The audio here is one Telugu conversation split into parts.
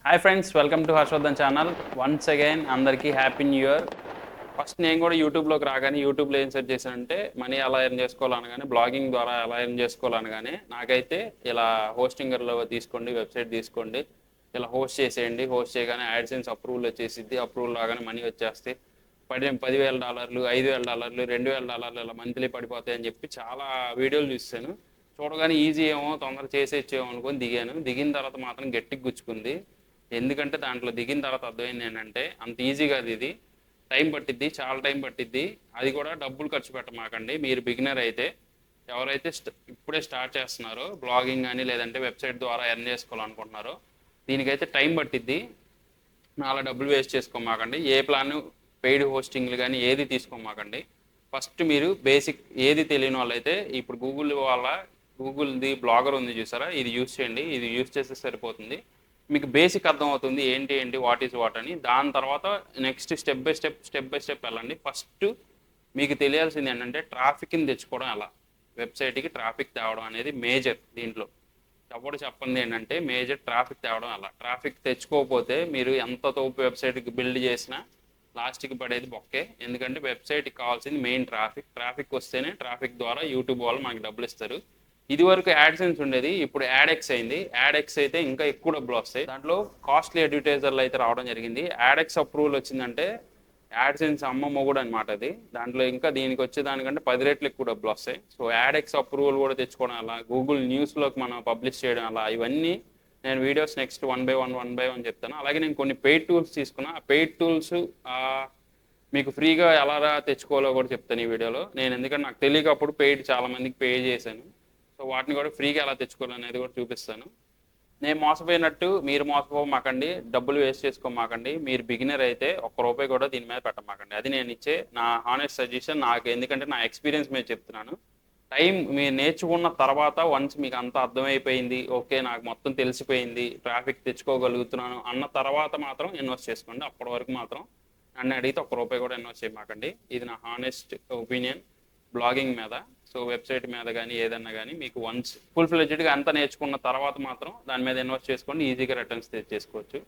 Hi friends, welcome to Harshavardhan channel. Once again అందరికీ హ్యాపీ న్యూ ఇయర్. ఫస్ట్ నేను కూడా యూట్యూబ్లోకి రాగానే యూట్యూబ్లో ఏం సెర్చ్ చేశానంటే మనీ ఎలా ఎర్న్ చేసుకోవాలనగానే, బ్లాగింగ్ ద్వారా ఎలా ఎర్న్ చేసుకోవాలనగానే నాకైతే ఇలా హోస్టింగర్లో తీసుకోండి, వెబ్సైట్ తీసుకోండి, ఇలా హోస్ట్ చేసేయండి, హోస్ట్ చేయగానే యాడ్సెన్స్ అప్రూవల్ వచ్చేసిద్ది, అప్రూవల్ రాగానే మనీ వచ్చేస్తే $10,000, $5,000, $2,000 ఇలా మంత్లీ పడిపోతాయి అని చెప్పి చాలా వీడియోలు చూసాను. చూడగానే ఈజీ ఏమో, తొందరగా చేసేచ్చేమో అనుకొని దిగాను. దిగిన తర్వాత మాత్రం గట్టిగా గుచ్చుకుంది. ఎందుకంటే దాంట్లో దిగిన తర్వాత అర్థమైంది ఏంటంటే అంత ఈజీ కాదు ఇది. టైం పట్టిద్ది, చాలా టైం పట్టిద్ది. అది కూడా డబ్బులు ఖర్చు పెట్టమాకండి. మీరు బిగినర్ అయితే, ఎవరైతే ఇప్పుడే స్టార్ట్ చేస్తున్నారో బ్లాగింగ్ కానీ లేదంటే వెబ్సైట్ ద్వారా ఎర్న్ చేసుకోవాలనుకుంటున్నారో, దీనికైతే టైం పట్టిద్ది. అలా డబ్బులు వేస్ట్ చేసుకోమాకండి. ఏ ప్లాన్ పెయిడ్ హోస్టింగ్లు కానీ ఏది తీసుకోమాకండి. ఫస్ట్ మీరు బేసిక్ ఏది తెలియని వాళ్ళైతే ఇప్పుడు గూగుల్ది బ్లాగర్ ఉంది చూసారా, ఇది యూజ్ చేయండి. ఇది యూజ్ చేస్తే సరిపోతుంది. మీకు బేసిక్ అర్థం అవుతుంది ఏంటి వాట్ ఈజ్ వాట్ అని. దాని తర్వాత నెక్స్ట్ స్టెప్ బై స్టెప్ వెళ్ళండి. ఫస్ట్ మీకు తెలియాల్సింది ఏంటంటే ట్రాఫిక్ని తెచ్చుకోవడం ఎలా, వెబ్సైట్కి ట్రాఫిక్ తేవడం అనేది మేజర్. దీంట్లో చెప్పండి ఏంటంటే మేజర్ ట్రాఫిక్ తేవడం ఎలా. ట్రాఫిక్ తెచ్చుకోకపోతే మీరు ఎంత తోపు వెబ్సైట్కి బిల్డ్ చేసినా లాస్ట్కి పడేది బొక్కే. ఎందుకంటే వెబ్సైట్కి కావాల్సింది మెయిన్ ట్రాఫిక్ వస్తేనే ట్రాఫిక్ ద్వారా యూట్యూబ్ వాళ్ళు మనకి డబ్బులు ఇస్తారు. ఇది వరకు యాడ్సెన్స్ ఉండేది, ఇప్పుడు యాడెక్స్ అయింది. యాడెక్స్ అయితే ఇంకా ఎక్కువ డబ్బులు వస్తాయి. దాంట్లో కాస్ట్లీ అడ్వర్టైజర్లు అయితే రావడం జరిగింది. యాడెక్స్ అప్రూవల్ వచ్చిందంటే యాడ్సెన్స్ అమ్మ మొగుడు అనమాట అది. దాంట్లో ఇంకా దీనికి వచ్చే దానికంటే 10 రెట్లు ఎక్కువ డబ్బులు వస్తాయి. సో యాడెక్స్ అప్రూవల్ కూడా తెచ్చుకోవడం అలా, గూగుల్ న్యూస్లోకి మనం పబ్లిష్ చేయడం అలా, ఇవన్నీ నేను videos next one by one చెప్తాను. అలాగే నేను కొన్ని పెయిడ్ టూల్స్ తీసుకున్నా. ఆ పెయిడ్ టూల్స్ మీకు ఫ్రీగా ఎలా తెచ్చుకోవాలో కూడా చెప్తాను ఈ వీడియోలో. నేను ఎందుకంటే నాకు తెలియక అప్పుడు చాలా మందికి పే చేశాను. సో వాటిని కూడా ఫ్రీగా ఎలా తెచ్చుకోవాలనేది కూడా చూపిస్తాను. నేను మోసపోయినట్టు మీరు మోసపోమాకండి, డబ్బులు వేస్ట్ చేసుకోమాకండి. మీరు బిగినర్ అయితే ₹1 కూడా దీని మీద పెట్టమాకండి. అది నేను ఇచ్చే నా హానెస్ట్ సజెషన్. నాకు ఎందుకంటే నా ఎక్స్పీరియన్స్ మీద చెప్తున్నాను. టైం మీరు నేర్చుకున్న తర్వాత వన్స్ మీకు అంతా అర్థమైపోయింది, ఓకే నాకు మొత్తం తెలిసిపోయింది, ట్రాఫిక్ తెచ్చుకోగలుగుతున్నాను అన్న తర్వాత మాత్రం ఇన్వెస్ట్ చేసుకోండి. అప్పటి వరకు మాత్రం నన్ను అడిగితే ₹1 కూడా ఇన్వెస్ట్ చేయమాకండి. ఇది నా హానెస్ట్ ఒపీనియన్ బ్లాగింగ్ మీద. సో వెబ్సైట్ మీద కానీ ఏదన్నా కానీ మీకు వన్స్ ఫుల్ ఫ్లెడ్జ్డ్గా అంతా నేర్చుకున్న తర్వాత మాత్రం దాని మీద ఇన్వెస్ట్ చేసుకోండి. ఈజీగా రిటర్న్స్ తెచ్చేసుకోవచ్చు.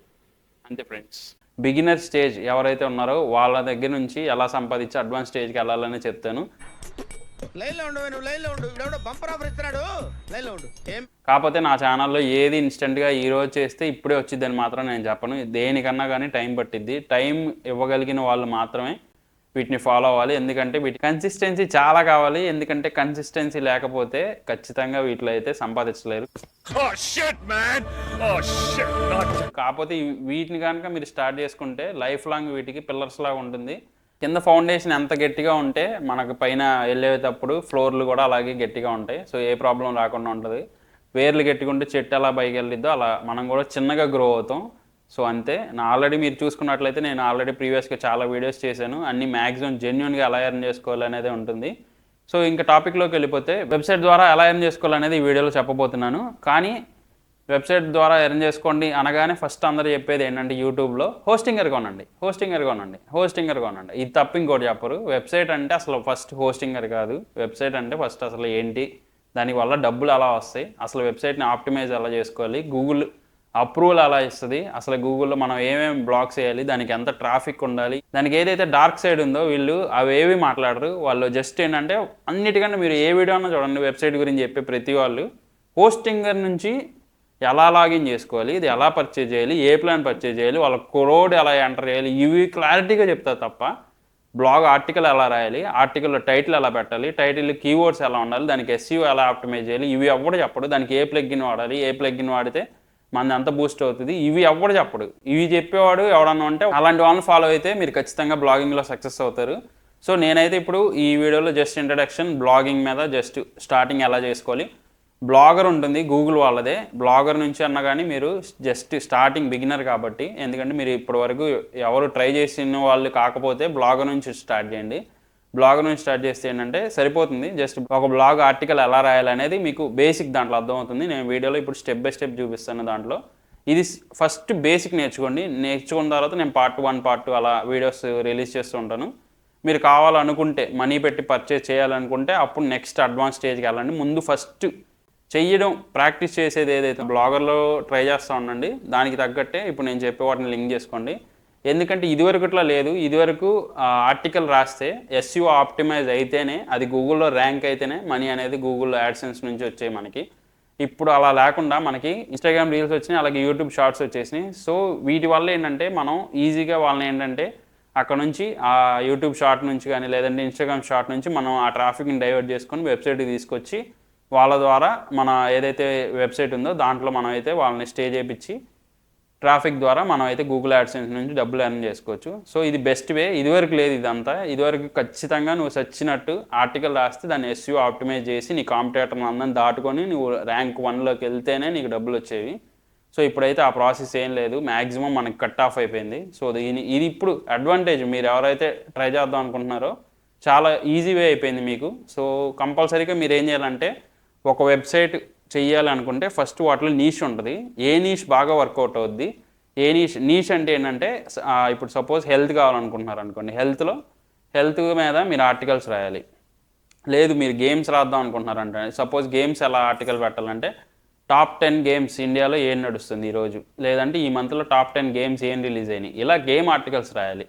అంతే ఫ్రెండ్స్. బిగినర్ స్టేజ్ ఎవరైతే ఉన్నారో వాళ్ళ దగ్గర నుంచి ఎలా సంపాదించి అడ్వాన్స్ స్టేజ్కి వెళ్ళాలని చెప్తాను. కాకపోతే నా ఛానల్లో ఏది ఇన్స్టెంట్గా ఈరోజు చేస్తే ఇప్పుడే వచ్చిందని మాత్రం నేను చెప్పను. దేనికన్నా కానీ టైం పట్టిద్ది. టైం ఇవ్వగలిగిన వాళ్ళు మాత్రమే వీటిని ఫాలో అవ్వాలి. ఎందుకంటే వీటి కన్సిస్టెన్సీ చాలా కావాలి. ఎందుకంటే కన్సిస్టెన్సీ లేకపోతే ఖచ్చితంగా వీటిలో అయితే సంపాదించలేరు. కాకపోతే వీటిని కనుక మీరు స్టార్ట్ చేసుకుంటే లైఫ్ లాంగ్ వీటికి పిల్లర్స్ లాగా ఉంటుంది. కింద ఫౌండేషన్ ఎంత గట్టిగా ఉంటే మనకు పైన వెళ్ళేటప్పుడు ఫ్లోర్లు కూడా అలాగే గట్టిగా ఉంటాయి. సో ఏ ప్రాబ్లం రాకుండా ఉంటుంది. వేర్లు గట్టిగా ఉంటే చెట్టు ఎలా పైకి వెళ్ళిద్దో అలా మనం కూడా చిన్నగా గ్రో అవుతాం. సో అంతే. ఆల్రెడీ మీరు చూసుకున్నట్లయితే నేను ఆల్రెడీ ప్రీవియస్గా చాలా వీడియోస్ చేశాను. అన్ని మ్యాక్సిమం జెన్యున్గా ఎలా ఎర్న్ చేసుకోవాలనేది ఉంటుంది. సో ఇంకా టాపిక్లోకి వెళ్ళిపోతే వెబ్సైట్ ద్వారా ఎలా ఎర్న్ చేసుకోవాలనేది ఈ వీడియోలో చెప్పబోతున్నాను. కానీ వెబ్సైట్ ద్వారా ఎర్న్ చేసుకోండి అనగానే ఫస్ట్ అందరూ చెప్పేది ఏంటంటే యూట్యూబ్లో హోస్టింగర్ కొనండి. ఇది తప్ప ఇంకోటి చెప్పరు. వెబ్సైట్ అంటే అసలు ఫస్ట్ హోస్టింగర్ కాదు. వెబ్సైట్ అంటే ఫస్ట్ అసలు ఏంటి, దానివల్ల డబ్బులు ఎలా వస్తాయి, అసలు వెబ్సైట్ని ఆప్టిమైజ్ ఎలా చేసుకోవాలి, గూగుల్ అప్రూవల్ ఎలా ఇస్తుంది, అసలు గూగుల్లో మనం ఏమేమి బ్లాక్స్ చేయాలి, దానికి ఎంత ట్రాఫిక్ ఉండాలి, దానికి ఏదైతే డార్క్ సైడ్ ఉందో వీళ్ళు అవేవి మాట్లాడరు. వాళ్ళు జస్ట్ ఏంటంటే అన్నిటికంటే మీరు ఏ వీడియో అన్నా చూడండి, వెబ్సైట్ గురించి చెప్పే ప్రతి వాళ్ళు హోస్టింగర్ నుంచి ఎలా లాగిన్ చేసుకోవాలి, ఇది ఎలా పర్చేజ్ చేయాలి, ఏ ప్లాన్ పర్చేజ్ చేయాలి, వాళ్ళ కోడ్ ఎలా ఎంటర్ చేయాలి, ఇవి క్లారిటీగా చెప్తారు తప్ప బ్లాగ్ ఆర్టికల్ ఎలా రాయాలి, ఆర్టికల్లో టైటిల్ ఎలా పెట్టాలి, టైటిల్ కీవర్డ్స్ ఎలా ఉండాలి, దానికి SEO ఎలా ఆప్టిమైజ్ చేయాలి, ఇవి ఎవ్వడు చెప్పడు. దానికి ఏ ప్లగ్గిన్ వాడాలి, ఏ ప్లగ్గిన్ వాడితే మనది అంత బూస్ట్ అవుతుంది, ఇవి ఎవ్వడు చెప్పడు. ఇవి చెప్పేవాడు ఎవడన్నా ఉంటే అలాంటి వాళ్ళని ఫాలో అయితే మీరు ఖచ్చితంగా బ్లాగింగ్లో సక్సెస్ అవుతారు. సో నేనైతే ఇప్పుడు ఈ వీడియోలో జస్ట్ ఇంట్రడక్షన్ బ్లాగింగ్ మీద, జస్ట్ స్టార్టింగ్ ఎలా చేసుకోవాలి. బ్లాగర్ ఉంటుంది గూగుల్ వాళ్ళదే. బ్లాగర్ నుంచి అన్నా కానీ మీరు జస్ట్ స్టార్టింగ్ బిగినర్ కాబట్టి, ఎందుకంటే మీరు ఇప్పటి వరకు ఎవరు ట్రై చేసిన వాళ్ళు కాకపోతే బ్లాగర్ నుంచి స్టార్ట్ చేయండి. బ్లాగర్ నుంచి స్టార్ట్ చేస్తే ఏంటంటే సరిపోతుంది. జస్ట్ ఒక బ్లాగ్ ఆర్టికల్ ఎలా రాయాలనేది మీకు బేసిక్ దాంట్లో అర్థమవుతుంది. నేను వీడియోలో ఇప్పుడు స్టెప్ బై స్టెప్ చూపిస్తాను. దాంట్లో ఇది ఫస్ట్ బేసిక్ నేర్చుకున్న తర్వాత నేను పార్ట్ 1 పార్ట్ 2 అలా వీడియోస్ రిలీజ్ చేస్తూ ఉంటాను. మీరు కావాలనుకుంటే మనీ పెట్టి పర్చేజ్ చేయాలనుకుంటే అప్పుడు నెక్స్ట్ అడ్వాన్స్ స్టేజ్కి వెళ్ళండి. ముందు ఫస్ట్ చెయ్యడం ప్రాక్టీస్ చేసేది ఏదైతే బ్లాగర్లో ట్రై చేస్తూ ఉండండి. దానికి తగ్గట్టే ఇప్పుడు నేను చెప్పే వాటిని లింక్ చేసుకోండి. ఎందుకంటే ఇదివరకుట్లా లేదు. ఇదివరకు ఆర్టికల్ రాస్తే ఎస్ఈఓ ఆప్టిమైజ్ అయితేనే అది గూగుల్లో ర్యాంక్ అయితేనే మనీ అనేది గూగుల్లో యాడ్సెన్స్ నుంచి వచ్చాయి మనకి. ఇప్పుడు అలా లేకుండా మనకి ఇన్స్టాగ్రామ్ రీల్స్ వచ్చినాయి, అలాగే యూట్యూబ్ షార్ట్స్ వచ్చేసినాయి. సో వీటి వల్ల ఏంటంటే మనం ఈజీగా వాళ్ళని ఏంటంటే అక్కడ నుంచి ఆ యూట్యూబ్ షార్ట్ నుంచి కానీ లేదంటే ఇన్స్టాగ్రామ్ షార్ట్ నుంచి మనం ఆ ట్రాఫిక్ని డైవర్ట్ చేసుకొని వెబ్సైట్కి తీసుకొచ్చి వాళ్ళ ద్వారా మన ఏదైతే వెబ్సైట్ ఉందో దాంట్లో మనం అయితే వాళ్ళని స్టే చేయించి ట్రాఫిక్ ద్వారా మనం అయితే గూగుల్ యాడ్సెన్స్ నుంచి డబ్బులు ఎర్న్ చేసుకోవచ్చు. సో ఇది బెస్ట్ వే. ఇదివరకు లేదు ఇదంతా. ఇదివరకు ఖచ్చితంగా నువ్వు సచ్చినట్టు ఆర్టికల్ రాస్తే దాన్ని ఎస్ఈఓ ఆప్టిమైజ్ చేసి నీ కాంపిటేటర్ని అందరిని దాటుకొని నువ్వు ర్యాంక్ 1లోకి వెళ్తేనే నీకు డబ్బులు వచ్చేవి. సో ఇప్పుడైతే ఆ ప్రాసెస్ ఏం లేదు, మ్యాక్సిమం మనకి కట్ ఆఫ్ అయిపోయింది. సో ఇది ఇప్పుడు అడ్వాంటేజ్. మీరు ఎవరైతే ట్రై చేద్దాం అనుకుంటున్నారో చాలా ఈజీ వే అయిపోయింది మీకు. సో కంపల్సరీగా మీరు ఏం చేయాలంటే ఒక వెబ్సైట్ చెయ్యాలనుకుంటే ఫస్ట్ వాటిలో నీష్ ఉంటుంది. ఏ నీష్ బాగా వర్కౌట్ అవుద్ది, ఏ నీష్ అంటే ఏంటంటే ఇప్పుడు సపోజ్ హెల్త్ కావాలనుకుంటున్నారు అనుకోండి, హెల్త్ మీద మీరు ఆర్టికల్స్ రాయాలి. లేదు మీరు గేమ్స్ రాద్దాం అనుకుంటున్నారంటే సపోజ్ గేమ్స్ ఎలా ఆర్టికల్ పెట్టాలంటే టాప్ 10 గేమ్స్ ఇండియాలో ఏం నడుస్తుంది ఈరోజు, లేదంటే ఈ మంత్లో టాప్ 10 గేమ్స్ ఏం రిలీజ్ అయినాయి, ఇలా గేమ్ ఆర్టికల్స్ రాయాలి.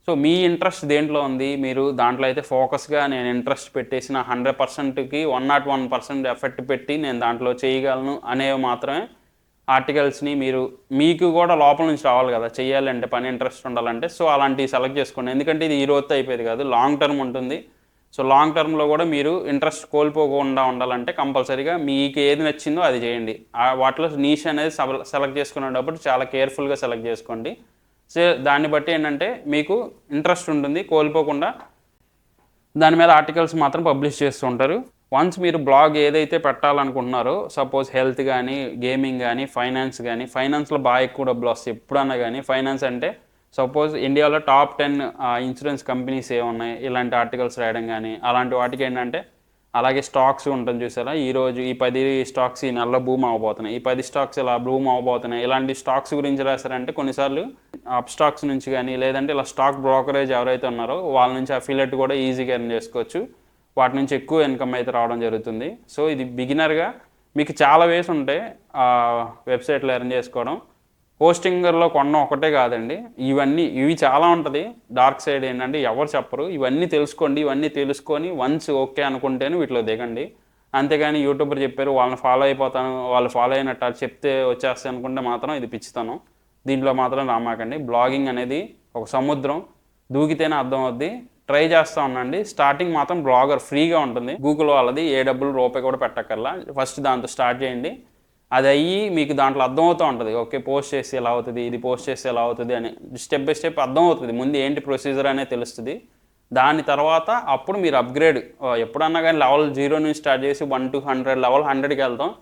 సో మీ ఇంట్రెస్ట్ దేంట్లో ఉంది, మీరు దాంట్లో అయితే ఫోకస్గా నేను ఇంట్రెస్ట్ పెట్టేసిన 100%కి 101% ఎఫెక్ట్ పెట్టి నేను దాంట్లో చేయగలను అనేవి మాత్రమే ఆర్టికల్స్ని మీకు కూడా లోపల నుంచి రావాలి కదా చేయాలంటే, పని ఇంట్రెస్ట్ ఉండాలంటే. సో అలాంటివి సెలెక్ట్ చేసుకోండి. ఎందుకంటే ఇది ఈ రోజుతో అయిపోయేది కాదు, లాంగ్ టర్మ్ ఉంటుంది. సో లాంగ్ టర్మ్లో కూడా మీరు ఇంట్రెస్ట్ కోల్పోకుండా ఉండాలంటే కంపల్సరీగా మీకు ఏది నచ్చిందో అది చేయండి. వాటిలో నీష్ అనేది సెలెక్ట్ చేసుకునేటప్పుడు చాలా కేర్ఫుల్గా సెలెక్ట్ చేసుకోండి. సో దాన్ని బట్టి ఏంటంటే మీకు ఇంట్రెస్ట్ ఉంటుంది, కోల్పోకుండా దాని మీద ఆర్టికల్స్ మాత్రం పబ్లిష్ చేస్తూ ఉంటారు. వన్స్ మీరు బ్లాగ్ ఏదైతే పెట్టాలనుకుంటున్నారో సపోజ్ హెల్త్ కానీ గేమింగ్ కానీ ఫైనాన్స్లో బాగా ఎక్కువ డబ్బులు వస్తాయి ఎప్పుడన్నా కానీ. ఫైనాన్స్ అంటే సపోజ్ ఇండియాలో టాప్ 10 ఇన్సూరెన్స్ కంపెనీస్ ఏమున్నాయి ఇలాంటి ఆర్టికల్స్ రాయడం కానీ అలాంటి వాటికి ఏంటంటే, అలాగే స్టాక్స్ ఉంటుంది చూసారా, ఈరోజు ఈ 10 స్టాక్స్ ఈ నెలలో భూమి అవ్వబోతున్నాయి, ఈ 10 స్టాక్స్ ఇలా భూమి అవ్వబోతున్నాయి, ఇలాంటి స్టాక్స్ గురించి రాశారంటే కొన్నిసార్లు అప్ స్టాక్స్ నుంచి కానీ లేదంటే ఇలా స్టాక్ బ్రోకరేజ్ ఎవరైతే ఉన్నారో వాళ్ళ నుంచి అఫిలియేట్ కూడా ఈజీగా ఎర్న్ చేసుకోవచ్చు. వాటి నుంచి ఎక్కువ ఇన్కమ్ అయితే రావడం జరుగుతుంది. సో ఇది బిగినర్గా మీకు చాలా వేస్ ఉంటాయి వెబ్సైట్లో ఎర్న్ చేసుకోవడం. హోస్టింగర్లో కొనడం ఒకటే కాదండి, ఇవి చాలా ఉంటుంది. డార్క్ సైడ్ ఏంటంటే ఎవరు చెప్పరు. ఇవన్నీ తెలుసుకోండి. ఇవన్నీ తెలుసుకొని వన్స్ ఓకే అనుకుంటేనే వీటిలో దిగండి. అంతేగాని యూట్యూబర్ చెప్పారు వాళ్ళని ఫాలో అయిపోతాను, వాళ్ళు ఫాలో అయినట్టు అది చెప్తే వచ్చేస్తాయి అనుకుంటే మాత్రం ఇది పిచ్చితనం. దీంట్లో మాత్రం రామాకండి. బ్లాగింగ్ అనేది ఒక సముద్రం, దూకితేనే అర్థం అవుద్ది. ట్రై చేస్తూ ఉండండి. స్టార్టింగ్ మాత్రం బ్లాగర్ ఫ్రీగా ఉంటుంది, గూగుల్ వాళ్ళది, ఏ డబ్బులు రూపాయి కూడా పెట్టక్కర్లా. ఫస్ట్ దాంతో స్టార్ట్ చేయండి. అది అయ్యి మీకు దాంట్లో అర్థమవుతూ ఉంటుంది, ఓకే పోస్ట్ చేస్తే ఎలా అవుతుంది, ఇది పోస్ట్ చేస్తే ఎలా అవుతుంది అని స్టెప్ బై స్టెప్ అర్థమవుతుంది. ముందు ఏంటి ప్రొసీజర్ అనేది తెలుస్తుంది. దాని తర్వాత అప్పుడు మీరు అప్గ్రేడ్ ఎప్పుడన్నా కానీ లెవెల్ 0 నుంచి స్టార్ట్ చేసి 1 to 100 లెవెల్ 100కి వెళ్తాం.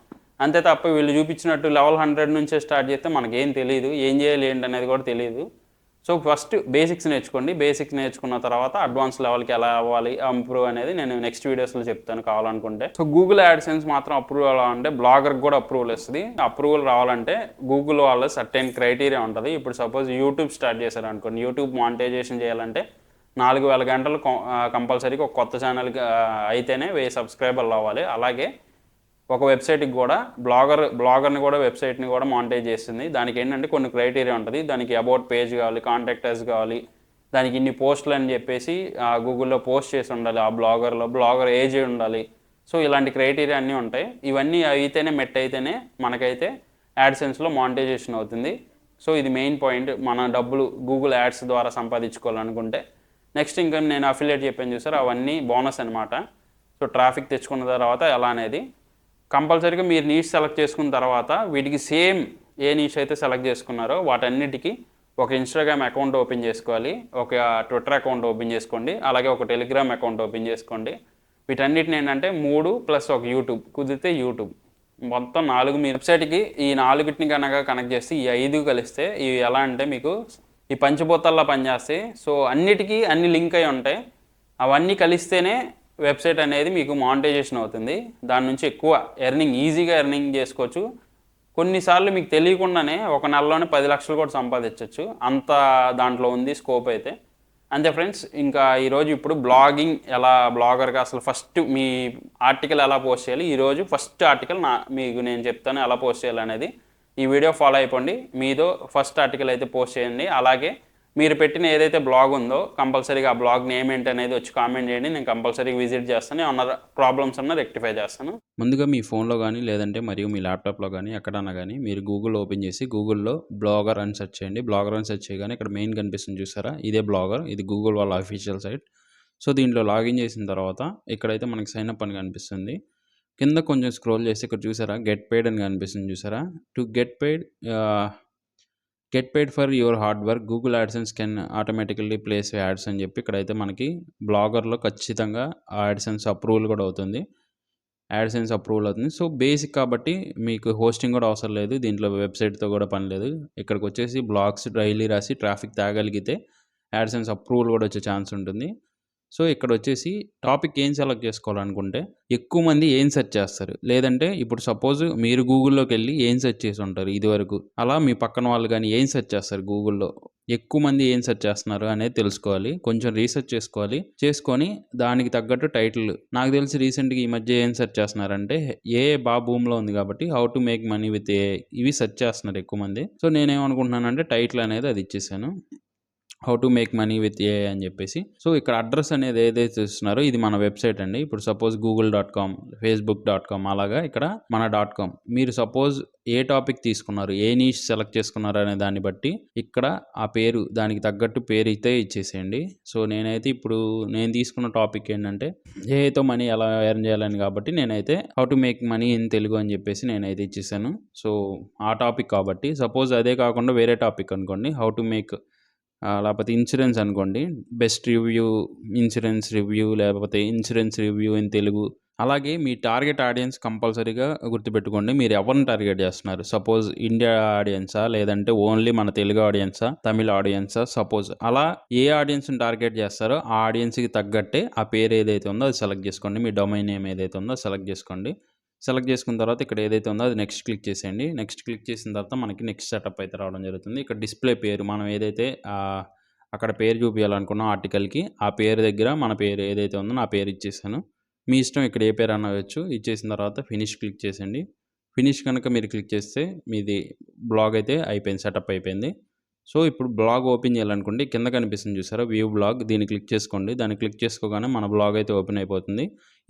అంతే తప్ప వీళ్ళు చూపించినట్టు లెవెల్ 100 నుంచే స్టార్ట్ చేస్తే మనకేం తెలియదు, ఏం చేయాలి ఏంటి అనేది కూడా తెలియదు. సో ఫస్ట్ బేసిక్స్ నేర్చుకోండి. బేసిక్స్ నేర్చుకున్న తర్వాత అడ్వాన్స్ లెవెల్కి ఎలా అవ్వాలి, ఇంప్రూవ్ అనేది నేను నెక్స్ట్ వీడియోస్లో చెప్తాను కావాలనుకుంటే. సో గూగుల్ యాడ్సెన్స్ మాత్రం అప్రూవల్ అవ్వాలంటే బ్లాగర్కి కూడా అప్రూవల్ వస్తుంది. అప్రూవల్ రావాలంటే గూగుల్ వాళ్ళ సర్టెన్ క్రైటీరియా ఉంటుంది. ఇప్పుడు సపోజ్ యూట్యూబ్ స్టార్ట్ చేశారు అనుకోండి, యూట్యూబ్ మానిటైజేషన్ చేయాలంటే 4000 గంటలు కంపల్సరీగా ఒక కొత్త ఛానల్కి అయితేనే 1000 సబ్స్క్రైబర్లు అవ్వాలి. అలాగే ఒక వెబ్సైట్కి కూడా బ్లాగర్ని కూడా వెబ్సైట్ని కూడా మానిటైజ్ చేస్తుంది. దానికి ఏంటంటే కొన్ని క్రైటీరియా ఉంటుంది. దానికి అబౌట్ పేజ్ కావాలి, కాంటాక్ట్ అస్ కావాలి, దానికి ఇన్ని పోస్టులు అని చెప్పేసి గూగుల్లో పోస్ట్ చేసి ఉండాలి, ఆ బ్లాగర్ ఏజ్ ఉండాలి. సో ఇలాంటి క్రైటీరియా అన్నీ ఉంటాయి. ఇవన్నీ అయితేనే అయితేనే మనకైతే యాడ్సెన్స్లో మానిటైజేషన్ అవుతుంది. సో ఇది మెయిన్ పాయింట్. మన డబ్బులు గూగుల్ యాడ్స్ ద్వారా సంపాదించుకోవాలనుకుంటే. నెక్స్ట్ ఇంకా నేను అఫిలియేట్ చెప్పాను చూసారు, అవన్నీ బోనస్ అనమాట. సో ట్రాఫిక్ తెచ్చుకున్న తర్వాత ఎలా అనేది కంపల్సరీగా మీరు నీష్ సెలెక్ట్ చేసుకున్న తర్వాత వీటికి సేమ్ ఏ నీష్ అయితే సెలెక్ట్ చేసుకున్నారో వాటన్నిటికీ ఒక ఇన్స్టాగ్రామ్ అకౌంట్ ఓపెన్ చేసుకోవాలి, ఒక ట్విట్టర్ అకౌంట్ ఓపెన్ చేసుకోండి, అలాగే ఒక టెలిగ్రామ్ అకౌంట్ ఓపెన్ చేసుకోండి. వీటన్నిటిని ఏంటంటే 3 ప్లస్ ఒక యూట్యూబ్, కుదిరితే యూట్యూబ్, మొత్తం 4 మీ వెబ్సైట్కి ఈ 4టిని కనుక కనెక్ట్ చేస్తే ఈ 5 కలిస్తే ఇవి ఎలా అంటే మీకు ఈ పంచభూతాల్లో పనిచేస్తాయి. సో అన్నిటికీ అన్ని లింక్ అయి ఉంటాయి. అవన్నీ కలిస్తేనే వెబ్సైట్ అనేది మీకు మానిటైజేషన్ అవుతుంది. దాని నుంచి ఎక్కువ ఈజీగా ఎర్నింగ్ చేసుకోవచ్చు. కొన్నిసార్లు మీకు తెలియకుండానే ఒక నెలలోనే 10 లక్షలు కూడా సంపాదించవచ్చు. అంత దాంట్లో ఉంది స్కోప్ అయితే. అంతే ఫ్రెండ్స్. ఇంకా ఈరోజు ఇప్పుడు బ్లాగింగ్ ఎలా బ్లాగర్గా అసలు ఫస్ట్ మీ ఆర్టికల్ ఎలా పోస్ట్ చేయాలి, ఈరోజు ఫస్ట్ ఆర్టికల్ మీకు నేను చెప్తాను ఎలా పోస్ట్ చేయాలనేది. ఈ వీడియో ఫాలో అయిపోండి. మీదో ఫస్ట్ ఆర్టికల్ అయితే పోస్ట్ చేయండి. అలాగే మీరు పెట్టిన ఏదైతే బ్లాగ్ ఉందో కంపల్సరీగా ఆ బ్లాగ్ నేమ్ ఏంటి అనేది వచ్చి కామెంట్ చేయండి. నేను కంపల్సరీగా విజిట్ చేస్తాను. ఏమన్నా ప్రాబ్లమ్స్ అన్నా రెక్టిఫై చేస్తాను. ముందుగా మీ ఫోన్లో కానీ లేదంటే మరియు మీ ల్యాప్టాప్లో కానీ ఎక్కడన్నా కానీ మీరు గూగుల్ ఓపెన్ చేసి గూగుల్లో బ్లాగర్ అని సెర్చ్ చేయండి. బ్లాగర్ అని సెర్చ్ చేయగానే ఇక్కడ మెయిన్ కనిపిస్తుంది చూసారా, ఇదే బ్లాగర్. ఇది గూగుల్ వాళ్ళ అఫీషియల్ సైట్. సో దీంట్లో లాగిన్ చేసిన తర్వాత ఇక్కడైతే మనకి సైన్ అప్ అని కనిపిస్తుంది. కింద కొంచెం స్క్రోల్ చేసి ఇక్కడ చూసారా గెట్ పెయిడ్ అని కనిపిస్తుంది చూసారా. To get paid for your hard work Google AdSense can automatically place ads అని చెప్పి ఇక్కడైతే మనకి బ్లాగర్లో ఖచ్చితంగా యాడ్సెన్స్ అప్రూవల్ కూడా అవుతుంది. యాడ్సెన్స్ అప్రూవల్ అవుతుంది. సో బేసిక్ కాబట్టి మీకు హోస్టింగ్ కూడా అవసరం లేదు. దీంట్లో వెబ్సైట్తో కూడా పని లేదు. ఇక్కడికి వచ్చేసి బ్లాగ్స్ డైలీ రాసి ట్రాఫిక్ తేగలిగితే యాడ్సెన్స్ అప్రూవల్ కూడా వచ్చే ఛాన్స్ ఉంటుంది. సో ఇక్కడ వచ్చేసి టాపిక్ ఏం సెలెక్ట్ చేసుకోవాలనుకుంటే ఎక్కువ మంది ఏం సెర్చ్ చేస్తారు, లేదంటే ఇప్పుడు సపోజ్ మీరు గూగుల్లోకి వెళ్ళి ఏం సెర్చ్ చేసి ఉంటారు ఇదివరకు, అలా మీ పక్కన వాళ్ళు కానీ ఏం సెర్చ్ చేస్తారు గూగుల్లో, ఎక్కువ మంది ఏం సెర్చ్ చేస్తున్నారు అనేది తెలుసుకోవాలి. కొంచెం రీసెర్చ్ చేసుకొని దానికి తగ్గట్టు టైటిల్. నాకు తెలిసి రీసెంట్గా ఈ మధ్య ఏం సెర్చ్ చేస్తున్నారంటే భూమిలో ఉంది కాబట్టి how to make money with ఇవి సెర్చ్ చేస్తున్నారు ఎక్కువ మంది. సో నేనేమనుకుంటున్నానంటే టైటిల్ అనేది అది ఇచ్చేసాను, how to make money with AI అని చెప్పేసి. సో ఇక్కడ అడ్రస్ అనేది ఏదైతే ఇస్తున్నారో ఇది మన వెబ్సైట్ అండి. ఇప్పుడు సపోజ్ google.com, facebook.com అలాగా ఇక్కడ మన .com. మీరు సపోజ్ ఏ టాపిక్ తీసుకున్నారు, ఏ నీష్ సెలెక్ట్ చేసుకున్నారు అనే దాన్ని బట్టి ఇక్కడ ఆ పేరు దానికి తగ్గట్టు పేరు అయితే ఇచ్చేసేయండి. సో నేనైతే ఇప్పుడు నేను తీసుకున్న టాపిక్ ఏంటంటే ఏఐతో మనీ ఎలా ఎర్న్ చేయాలని, కాబట్టి నేనైతే how to make money in Telugu అని చెప్పేసి నేనైతే ఇచ్చేసాను. సో ఆ టాపిక్ కాబట్టి సపోజ్ అదే కాకుండా వేరే టాపిక్ అనుకోండి, హౌ టు మేక్ లేకపోతే ఇన్సూరెన్స్ అనుకోండి, బెస్ట్ రివ్యూ ఇన్సూరెన్స్ రివ్యూ, లేకపోతే ఇన్సూరెన్స్ రివ్యూ ఇన్ తెలుగు. అలాగే మీ టార్గెట్ ఆడియన్స్ కంపల్సరీగా గుర్తుపెట్టుకోండి. మీరు ఎవరిని టార్గెట్ చేస్తున్నారు, సపోజ్ ఇండియా ఆడియన్సా, లేదంటే ఓన్లీ మన తెలుగు ఆడియన్సా, తమిళ ఆడియన్సా, సపోజ్ అలా ఏ ఆడియన్స్ని టార్గెట్ చేస్తారో ఆ ఆడియన్స్కి తగ్గట్టే ఆ పేరు ఏదైతే ఉందో అది సెలెక్ట్ చేసుకోండి. మీ డొమైన్ నేమ్ ఏదైతే ఉందో సెలెక్ట్ చేసుకోండి. సెలెక్ట్ చేసుకున్న తర్వాత ఇక్కడ ఏదైతే ఉందో అది నెక్స్ట్ క్లిక్ చేసేయండి. నెక్స్ట్ క్లిక్ చేసిన తర్వాత మనకి నెక్స్ట్ సెటప్ అయితే రావడం జరుగుతుంది. ఇక్కడ డిస్ప్లే పేరు మనం ఏదైతే అక్కడ పేరు చూపించాలనుకున్నాం ఆర్టికల్కి, ఆ పేరు దగ్గర మన పేరు ఏదైతే ఉందో నా పేరు ఇచ్చేసాను. మీ ఇష్టం ఇక్కడ ఏ పేరు అనవచ్చు. ఇచ్చేసిన తర్వాత ఫినిష్ క్లిక్ చేసేయండి. ఫినిష్ కనుక మీరు క్లిక్ చేస్తే మీది బ్లాగ్ అయితే అయిపోయింది, సెటప్ అయిపోయింది. సో ఇప్పుడు బ్లాగ్ ఓపెన్ చేయాలనుకోండి, కింద కనిపిస్తుంది చూసారా వ్యూ బ్లాగ్, దీన్ని క్లిక్ చేసుకోండి. దాన్ని క్లిక్ చేసుకోగానే మన బ్లాగ్ అయితే ఓపెన్ అయిపోతుంది.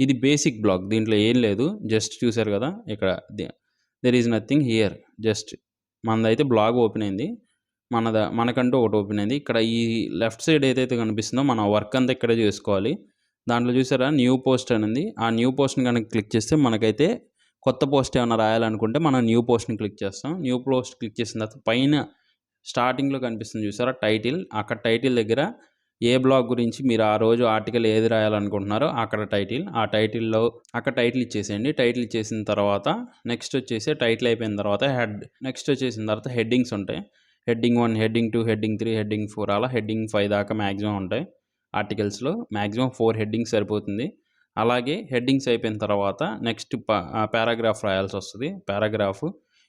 ఇది బేసిక్ బ్లాగ్, దీంట్లో ఏం లేదు, జస్ట్ చూసారు కదా ఇక్కడ there is nothing here, just మనదైతే బ్లాగ్ ఓపెన్ అయింది. మనకంటూ ఒకటి ఓపెన్ అయింది. ఇక్కడ ఈ లెఫ్ట్ సైడ్ ఏదైతే కనిపిస్తుందో మన వర్క్ అంతా ఇక్కడే చేసుకోవాలి. దాంట్లో చూసారా న్యూ పోస్ట్ అనేది, ఆ న్యూ పోస్ట్ని కనుక క్లిక్ చేస్తే మనకైతే కొత్త పోస్ట్ ఏమైనా రాయాలనుకుంటే మనం న్యూ పోస్ట్ని క్లిక్ చేస్తాం. న్యూ పోస్ట్ క్లిక్ చేసిన తర్వాత పైన స్టార్టింగ్లో కనిపిస్తుంది చూసారా టైటిల్, అక్కడ టైటిల్ దగ్గర ఏ బ్లాగ్ గురించి మీరు ఆ రోజు ఆర్టికల్ ఏది రాయాలనుకుంటున్నారో అక్కడ టైటిల్, ఆ టైటిల్లో అక్కడ టైటిల్ ఇచ్చేసేయండి. టైటిల్ ఇచ్చేసిన తర్వాత నెక్స్ట్ వచ్చేసి టైటిల్ అయిపోయిన తర్వాత నెక్స్ట్ వచ్చేసిన తర్వాత హెడ్డింగ్స్ ఉంటాయి. హెడ్డింగ్ 1, హెడ్డింగ్ 2, హెడ్డింగ్ 3, హెడ్డింగ్ 4 అలా హెడ్డింగ్ 5 దాకా మ్యాక్సిమం ఉంటాయి. ఆర్టికల్స్లో మ్యాక్సిమం 4 హెడ్డింగ్స్ సరిపోతుంది. అలాగే హెడ్డింగ్స్ అయిపోయిన తర్వాత నెక్స్ట్ పారాగ్రాఫ్ రాయాల్సి వస్తుంది. పారాగ్రాఫ్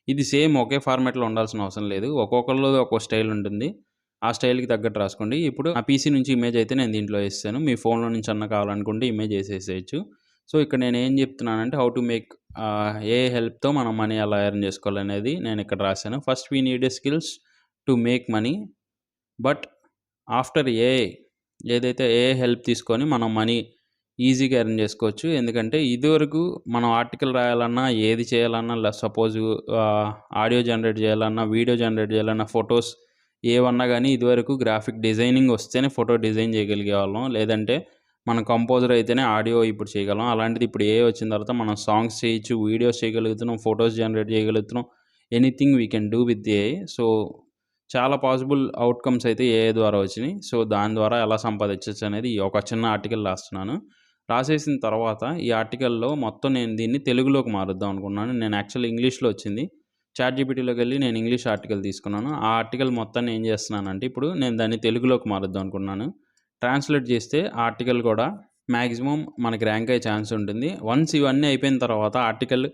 ఇది సేమ్ ఒకే ఫార్మాట్లో ఉండాల్సిన అవసరం లేదు, ఒక్కొక్కరిలో ఒక్కో స్టైల్ ఉంటుంది. ఆ స్టైల్కి తగ్గట్టు రాసుకోండి. ఇప్పుడు ఆ పీసీ నుంచి ఇమేజ్ అయితే నేను దీంట్లో వేసాను, మీ ఫోన్లో నుంచి అన్న కావాలనుకుంటే ఇమేజ్ వేసేసేయచ్చు. సో ఇక్కడ నేను ఏం చెప్తున్నానంటే హౌ టు మేక్ ఏ హెల్ప్తో మనం మనీ ఎలా ఎర్న్ చేసుకోవాలనేది నేను ఇక్కడ రాశాను. First we need a skills to make money, but after ఏదైతే హెల్ప్ తీసుకొని మనం మనీ ఈజీగా ఎర్న్ చేసుకోవచ్చు. ఎందుకంటే ఇదివరకు మనం ఆర్టికల్ రాయాలన్నా ఏది చేయాలన్నా, సపోజ్ ఆడియో జనరేట్ చేయాలన్నా, వీడియో జనరేట్ చేయాలన్నా, ఫొటోస్ ఏవన్నా కానీ ఇదివరకు గ్రాఫిక్ డిజైనింగ్ వస్తేనే ఫోటో డిజైన్ చేయగలిగే వాళ్ళం, లేదంటే మనం కంపోజర్ అయితేనే ఆడియో ఇప్పుడు చేయగలం. అలాంటిది ఇప్పుడు వచ్చిన తర్వాత మనం సాంగ్స్ చేయొచ్చు, వీడియోస్ చేయగలుగుతున్నాం, ఫొటోస్ జనరేట్ చేయగలుగుతున్నాం. Anything we can do with AI. So చాలా పాసిబుల్ అవుట్కమ్స్ అయితే ఏఐ ద్వారా వచ్చినాయి. సో దాని ద్వారా ఎలా సంపాదించవచ్చు అనేది ఒక చిన్న ఆర్టికల్ రాస్తున్నాను. రాసేసిన తర్వాత ఈ ఆర్టికల్లో మొత్తం నేను దీన్ని తెలుగులోకి మారుద్దాం అనుకున్నాను. నేను యాక్చువల్లీ ఇంగ్లీష్లో వచ్చింది, చాట్‌జీపీటీలోకి వెళ్ళి నేను ఇంగ్లీష్ ఆర్టికల్ తీసుకున్నాను. ఆ ఆర్టికల్ మొత్తాన్ని ఏం చేస్తున్నానంటే ఇప్పుడు నేను దాన్ని తెలుగులోకి మారుద్దాం అనుకున్నాను. ట్రాన్స్లేట్ చేస్తే ఆర్టికల్ కూడా మ్యాక్సిమం మనకి ర్యాంక్ అయ్యే ఛాన్స్ ఉంటుంది. వన్స్ ఇవన్నీ అయిపోయిన తర్వాత ఆర్టికల్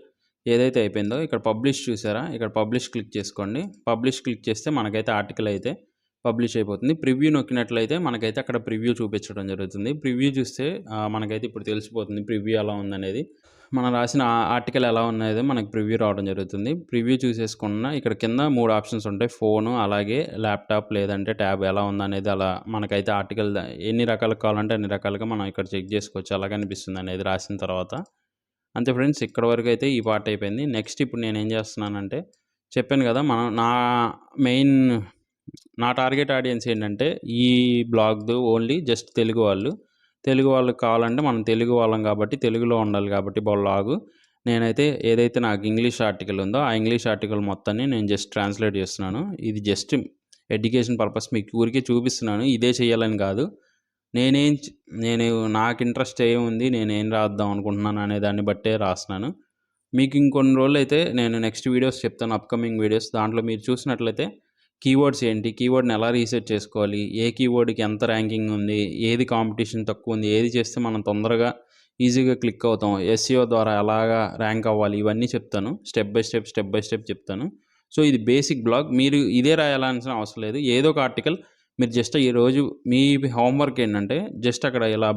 ఏదైతే అయిపోయిందో ఇక్కడ పబ్లిష్ చూసారా, ఇక్కడ పబ్లిష్ క్లిక్ చేసుకోండి. పబ్లిష్ క్లిక్ చేస్తే మనకైతే ఆర్టికల్ అయితే పబ్లిష్ అయిపోతుంది. ప్రివ్యూ నొక్కినట్లయితే మనకైతే అక్కడ ప్రివ్యూ చూపించడం జరుగుతుంది. ప్రివ్యూ చూస్తే మనకైతే ఇప్పుడు తెలిసిపోతుంది ప్రివ్యూ ఎలా ఉందనేది. మనం రాసిన ఆర్టికల్ ఎలా ఉన్నదో మనకు ప్రివ్యూ రావడం జరుగుతుంది. ప్రివ్యూ చూసేసుకున్న ఇక్కడ కింద 3 ఆప్షన్స్ ఉంటాయి. ఫోను, అలాగే ల్యాప్‌టాప్ లేదంటే ట్యాబ్ ఎలా ఉందనేది అలా మనకైతే ఆర్టికల్ ఎన్ని రకాలుగా కావాలంటే అన్ని రకాలుగా మనం ఇక్కడ చెక్ చేసుకోవచ్చు. ఎలా కనిపిస్తుందనేది రాసిన తర్వాత. అంతే ఫ్రెండ్స్, ఇక్కడి వరకైతే ఈ పార్ట్ అయిపోయింది. నెక్స్ట్ ఇప్పుడు నేనేం చేస్తున్నానంటే చెప్పాను కదా! మెయిన్ నా టార్గెట్ ఆడియన్స్ ఏంటంటే ఈ బ్లాగ్‌ది ఓన్లీ జస్ట్ తెలుగు వాళ్ళు. తెలుగు వాళ్ళకి కావాలంటే మనం తెలుగు వాళ్ళం కాబట్టి తెలుగులో ఉండాలి కాబట్టి బ్లాగు. నేనైతే ఏదైతే నాకు ఇంగ్లీష్ ఆర్టికల్ ఉందో ఆ ఇంగ్లీష్ ఆర్టికల్ మొత్తాన్ని నేను జస్ట్ ట్రాన్స్‌లేట్ చేస్తున్నాను. ఇది జస్ట్ ఎడ్యుకేషన్ పర్పస్ మీకు ఊరికే చూపిస్తున్నాను. ఇదే చేయాలని కాదు. నేను నాకు ఇంట్రెస్ట్ ఏముంది, నేనేం రాద్దాం అనుకుంటున్నాను అనే దాన్ని బట్టే రాస్తున్నాను. మీకు ఇంకొన్ని రోజులైతే నేను నెక్స్ట్ వీడియోస్ చెప్తాను, అప్‌కమింగ్ వీడియోస్. దాంట్లో మీరు చూసినట్లయితే కీవర్డ్స్ ఏంటి, కీవర్డ్‌ని ఎలా రీసెర్చ్ చేసుకోవాలి, ఏ కీవర్డ్‌కి ఎంత ర్యాంకింగ్ ఉంది, ఏది కాంపిటీషన్ తక్కువ ఉంది, ఏది చేస్తే మనం తొందరగా ఈజీగా క్లిక్ అవుతాం, ఎస్‌సిఓ ద్వారా ఎలాగా ర్యాంక్ అవ్వాలి, ఇవన్నీ చెప్తాను. స్టెప్ బై స్టెప్ చెప్తాను. సో ఇది బేసిక్ బ్లాగ్. మీరు ఇదే రాయాల్సిన అవసరం లేదు. ఏదో ఒక ఆర్టికల్ మీరు జస్ట్ ఈరోజు మీ హోంవర్క్ ఏంటంటే జస్ట్ అక్కడ ఇలా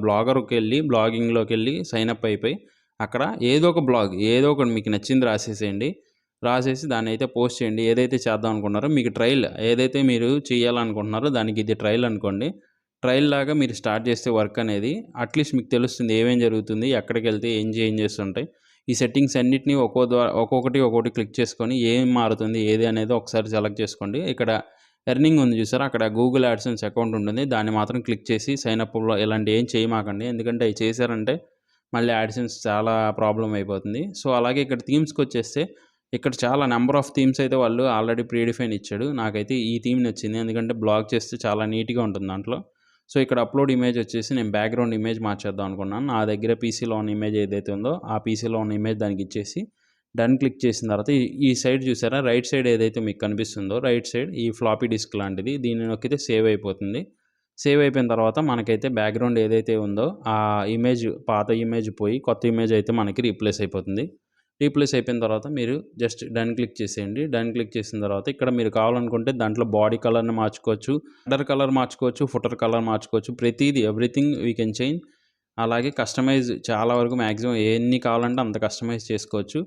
బ్లాగింగ్‌లోకెళ్ళి సైన్ అప్ అయిపోయి అక్కడ ఏదో ఒక బ్లాగ్ ఏదో ఒకటి మీకు నచ్చింది రాసేసేయండి. రాసేసి దాన్నైతే పోస్ట్ చేయండి. ఏదైతే చేద్దాం అనుకున్నారో మీకు ట్రయల్ ఏదైతే మీరు చేయాలనుకుంటున్నారో దానికి ఇది ట్రయల్ అనుకోండి. ట్రయల్ లాగా మీరు స్టార్ట్ చేస్తే వర్క్ అనేది అట్లీస్ట్ మీకు తెలుస్తుంది ఏమేం జరుగుతుంది, ఎక్కడికెళ్తే ఏం చేంజెస్ ఉంటాయి. ఈ సెట్టింగ్స్ అన్నిటిని ఒక్కొక్కటి క్లిక్ చేసుకొని ఏం మారుతుంది ఏది అనేది ఒకసారి సెలెక్ట్ చేసుకోండి. ఇక్కడ ఎర్నింగ్ ఉంది చూసారా, అక్కడ గూగుల్ యాడ్సెన్స్ అకౌంట్ ఉంటుంది. దాన్ని మాత్రం క్లిక్ చేసి సైన్ అప్‌లో ఇలాంటివి ఏం చేయమాకండి. ఎందుకంటే అవి చేశారంటే మళ్ళీ యాడ్సెన్స్ చాలా ప్రాబ్లమ్ అయిపోతుంది. సో అలాగే ఇక్కడ థీమ్స్‌కొచ్చేస్తే ఇక్కడ చాలా నంబర్ ఆఫ్ థీమ్స్ అయితే వాళ్ళు ఆల్రెడీ ప్రీడిఫైన్ ఇచ్చాడు. నాకైతే ఈ థీమ్ నచ్చింది. ఎందుకంటే బ్లాగ్ చేస్తే చాలా నీట్‌గా ఉంటుంది దాంట్లో. సో ఇక్కడ అప్‌లోడ్ ఇమేజ్ వచ్చేసి నేను బ్యాక్‌గ్రౌండ్ ఇమేజ్ మార్చేద్దాం అనుకున్నాను. నా దగ్గర పీసీలో ఉన్న ఇమేజ్ ఏదైతే ఉందో ఆ పీసీలో ఉన్న ఇమేజ్ దానికి ఇచ్చేసి డన్ క్లిక్ చేసిన తర్వాత ఈ సైడ్ చూసారా, రైట్ సైడ్ ఏదైతే మీకు కనిపిస్తుందో రైట్ సైడ్ ఈ ఫ్లాపీ డిస్క్ లాంటిది, దీన్ని నొక్కితే సేవ్ అయిపోతుంది. సేవ్ అయిపోయిన తర్వాత మనకైతే బ్యాక్‌గ్రౌండ్ ఏదైతే ఉందో ఆ ఇమేజ్, పాత ఇమేజ్ పోయి కొత్త ఇమేజ్ అయితే మనకి రీప్లేస్ అయిపోతుంది. రీప్లేస్ అయిపోయిన తర్వాత మీరు జస్ట్ డన్ క్లిక్ చేసేయండి. డన్ క్లిక్ చేసిన తర్వాత ఇక్కడ మీరు కావాలనుకుంటే దాంట్లో బాడీ కలర్‌ని మార్చుకోవచ్చు, హెడర్ కలర్ మార్చుకోవచ్చు, ఫుటర్ కలర్ మార్చుకోవచ్చు. ప్రతీది ఎవ్రీథింగ్ వీ కెన్ చేంజ్. అలాగే కస్టమైజ్ చాలా వరకు మ్యాక్సిమం ఎన్ని కావాలంటే అంత కస్టమైజ్ చేసుకోవచ్చు.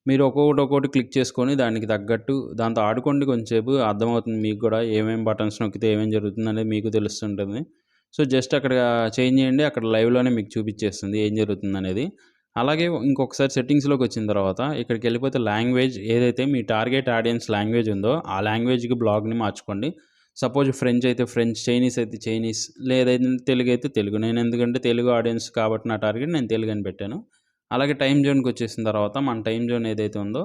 మీరు ఒక్కొక్కటి క్లిక్ చేసుకొని దానికి తగ్గట్టు దాంతో ఆడుకోండి కొంచెంసేపు. అర్థమవుతుంది మీకు కూడా ఏమేం బటన్స్ నొక్కితే ఏమేం జరుగుతుందనేది మీకు తెలుస్తుంటుంది. సో జస్ట్ అక్కడ చేంజ్ చేయండి. అక్కడ లైవ్‌లోనే మీకు చూపిచ్చేస్తుంది ఏం జరుగుతుందనేది. అలాగే ఇంకొకసారి సెట్టింగ్స్‌లోకి వచ్చిన తర్వాత ఇక్కడికెళ్ళిపోతే లాంగ్వేజ్ ఏదైతే మీ టార్గెట్ ఆడియన్స్ లాంగ్వేజ్ ఉందో ఆ లాంగ్వేజ్‌కి బ్లాగ్‌ని మార్చుకోండి. సపోజ్ ఫ్రెంచ్ అయితే ఫ్రెంచ్, చైనీస్ అయితే చైనీస్, లేదంటే తెలుగు అయితే తెలుగు. నేను ఎందుకంటే తెలుగు ఆడియన్స్ కాబట్టి నా టార్గెట్ నేను తెలుగు అని పెట్టాను. అలాగే టైమ్ జోన్‌కి వచ్చేసిన తర్వాత మన టైమ్ జోన్ ఏదైతే ఉందో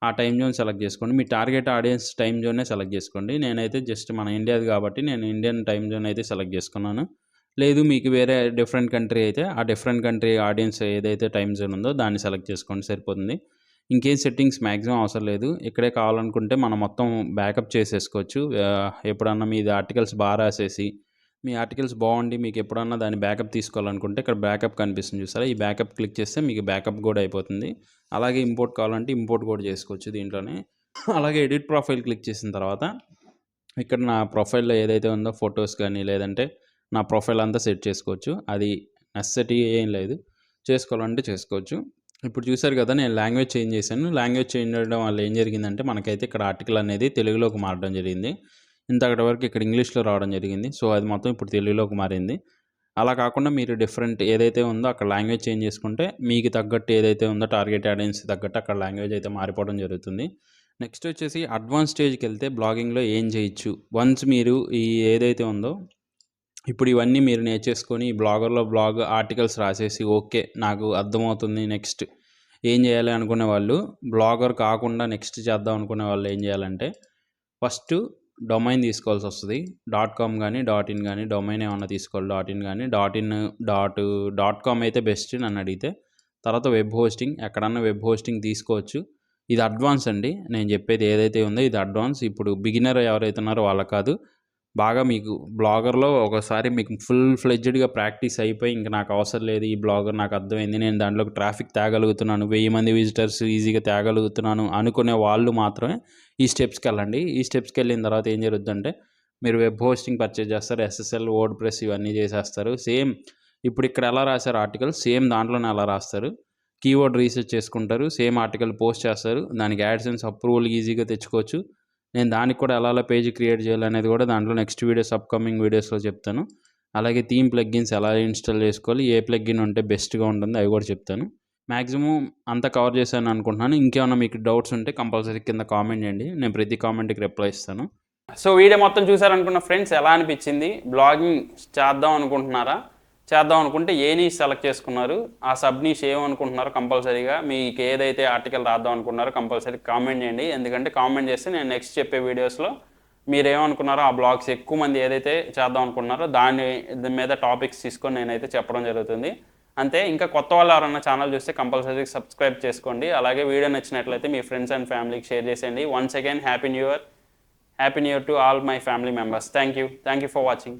ఆ టైమ్ జోన్ సెలెక్ట్ చేసుకోండి. మీ టార్గెట్ ఆడియన్స్ టైమ్ జోనే సెలెక్ట్ చేసుకోండి. నేనైతే జస్ట్ మన ఇండియాది కాబట్టి నేను ఇండియన్ టైమ్ జోన్ అయితే సెలెక్ట్ చేసుకున్నాను. లేదు మీకు వేరే డిఫరెంట్ కంట్రీ అయితే ఆ డిఫరెంట్ కంట్రీ ఆడియన్స్ ఏదైతే టైమ్ జోన్ ఉందో దాన్ని సెలెక్ట్ చేసుకోండి, సరిపోతుంది. ఇంకేం సెట్టింగ్స్ మ్యాక్సిమం అవసరం లేదు. ఇక్కడే కావాలనుకుంటే మనం మొత్తం బ్యాకప్ చేసేసుకోవచ్చు. ఎప్పుడన్నా మీది ఆర్టికల్స్ రాసేసి మీ ఆర్టికల్స్ బాగుండి మీకు ఎప్పుడన్నా దాన్ని బ్యాకప్ తీసుకోవాలనుకుంటే ఇక్కడ బ్యాకప్ కనిపిస్తుంది చూసారా, ఈ బ్యాకప్ క్లిక్ చేస్తే మీకు బ్యాకప్ కూడా అయిపోతుంది. అలాగే ఇంపోర్ట్ కావాలంటే ఇంపోర్ట్ కూడా చేసుకోవచ్చు దీంట్లోనే. అలాగే ఎడిట్ ప్రొఫైల్ క్లిక్ చేసిన తర్వాత ఇక్కడ నా ప్రొఫైల్లో ఏదైతే ఉందో ఫొటోస్ కానీ లేదంటే నా ప్రొఫైల్ అంతా సెట్ చేసుకోవచ్చు. అది నెసెసిటీ ఏం లేదు, చేసుకోవాలంటే చేసుకోవచ్చు. ఇప్పుడు చూసారు కదా, నేను లాంగ్వేజ్ చేంజ్ చేశాను. లాంగ్వేజ్ చేంజ్ చేయడం వల్ల ఏం జరిగిందంటే మనకైతే ఇక్కడ ఆర్టికల్ అనేది తెలుగులోకి మారడం జరిగింది. ఇంతకటి వరకు ఇక్కడ ఇంగ్లీష్లో రావడం జరిగింది. సో అది మొత్తం ఇప్పుడు తెలుగులోకి మారింది. అలా కాకుండా మీరు డిఫరెంట్ ఏదైతే ఉందో అక్కడ లాంగ్వేజ్ చేంజ్ చేసుకుంటే మీకు తగ్గట్టు ఏదైతే ఉందో టార్గెట్ ఆడియన్స్ తగ్గట్టు అక్కడ లాంగ్వేజ్ అయితే మారిపోవడం జరుగుతుంది. నెక్స్ట్ వచ్చేసి అడ్వాన్స్ స్టేజ్కి వెళ్తే బ్లాగింగ్లో ఏం చేయొచ్చు. వన్స్ మీరు ఈ ఏదైతే ఉందో ఇప్పుడు ఇవన్నీ మీరు నేర్చేసుకొని బ్లాగ్ ఆర్టికల్స్ రాసేసి ఓకే నాకు అర్థమవుతుంది, నెక్స్ట్ ఏం చేయాలి అనుకునే వాళ్ళు, బ్లాగర్ కాకుండా నెక్స్ట్ చేద్దాం అనుకునే వాళ్ళు ఏం చేయాలంటే ఫస్ట్ డొమైన్ తీసుకోవాల్సి వస్తుంది. .com కానీ .in కానీ డొమైన్ ఏమన్నా తీసుకోవాలి. .in కానీ .com అయితే బెస్ట్ నన్ను అడిగితే. తర్వాత వెబ్ హోస్టింగ్, ఎక్కడన్నా వెబ్ హోస్టింగ్ తీసుకోవచ్చు. ఇది అడ్వాన్స్ అండి, నేను చెప్పేది ఏదైతే ఉందో ఇది అడ్వాన్స్. ఇప్పుడు బిగినర్ ఎవరైతే ఉన్నారో వాళ్ళకి కాదు, బాగా మీకు బ్లాగర్లో ఒకసారి మీకు ఫుల్ ఫ్లెడ్జ్డ్గా ప్రాక్టీస్ అయిపోయి ఇంక నాకు అవసరం లేదు ఈ బ్లాగర్, నాకు అర్థమైంది, నేను దాంట్లోకి ట్రాఫిక్ తేగలుగుతున్నాను, 1000 మంది విజిటర్స్ ఈజీగా తేగలుగుతున్నాను అనుకునే వాళ్ళు మాత్రమే ఈ స్టెప్స్కి వెళ్ళండి. ఈ స్టెప్స్కి వెళ్ళిన తర్వాత ఏం జరుగుతుందంటే మీరు వెబ్ హోస్టింగ్ పర్చేజ్ చేస్తారు, SSL, వర్డ్ ప్రెస్ ఇవన్నీ చేసేస్తారు. సేమ్ ఇప్పుడు ఇక్కడ ఎలా రాశారు ఆర్టికల్, సేమ్ దాంట్లోనే అలా రాస్తారు. కీవర్డ్ రీసెర్చ్ చేసుకుంటారు, సేమ్ ఆర్టికల్ పోస్ట్ చేస్తారు. దానికి యాడ్సెన్స్ అప్రూవల్ ఈజీగా తెచ్చుకోవచ్చు. నేను దానికి కూడా ఎలా పేజ్ క్రియేట్ చేయాలనేది కూడా దాంట్లో నెక్స్ట్ వీడియోస్, అప్కమింగ్ వీడియోస్లో చెప్తాను. అలాగే థీమ్ ప్లగ్గిన్స్ ఎలా ఇన్స్టాల్ చేసుకోవాలి, ఏ ప్లగ్గిన్ ఉంటే బెస్ట్గా ఉంటుంది అవి కూడా చెప్తాను. మ్యాక్సిమం అంతా కవర్ చేశాను అనుకుంటున్నాను. ఇంకేమైనా మీకు డౌట్స్ ఉంటే కంపల్సరీ కింద కామెంట్ చేయండి, నేను ప్రతి కామెంట్కి రిప్లై ఇస్తాను. సో వీడియో మొత్తం చూసారనుకున్న ఫ్రెండ్స్, ఎలా అనిపించింది? బ్లాగింగ్ చేద్దాం అనుకుంటున్నారా? చేద్దాం అనుకుంటే ఏ నీష్ సెలెక్ట్ చేసుకున్నారు, ఆ సబ్ నీష్ ఏమనుకుంటున్నారో కంపల్సరీగా మీకు ఏదైతే ఆర్టికల్ రాద్దాం అనుకున్నారో కంపల్సరీ కామెంట్ చేయండి. ఎందుకంటే కామెంట్ చేస్తే నేను నెక్స్ట్ చెప్పే వీడియోస్లో మీరు ఏమనుకున్నారో ఆ బ్లాగ్స్ ఎక్కువ మంది ఏదైతే చేద్దాం అనుకుంటున్నారో దాని మీద టాపిక్స్ తీసుకొని నేనైతే చెప్పడం జరుగుతుంది. అంతే. ఇంకా కొత్త వాళ్ళు ఎవరన్నా ఛానల్ చూస్తే కంపల్సరీ సబ్స్క్రైబ్ చేసుకోండి. అలాగే వీడియో నచ్చినట్లయితే మీ ఫ్రెండ్స్ అండ్ ఫ్యామిలీకి షేర్ చేసేయండి. Once again happy new year to all my family members. Thank you for watching.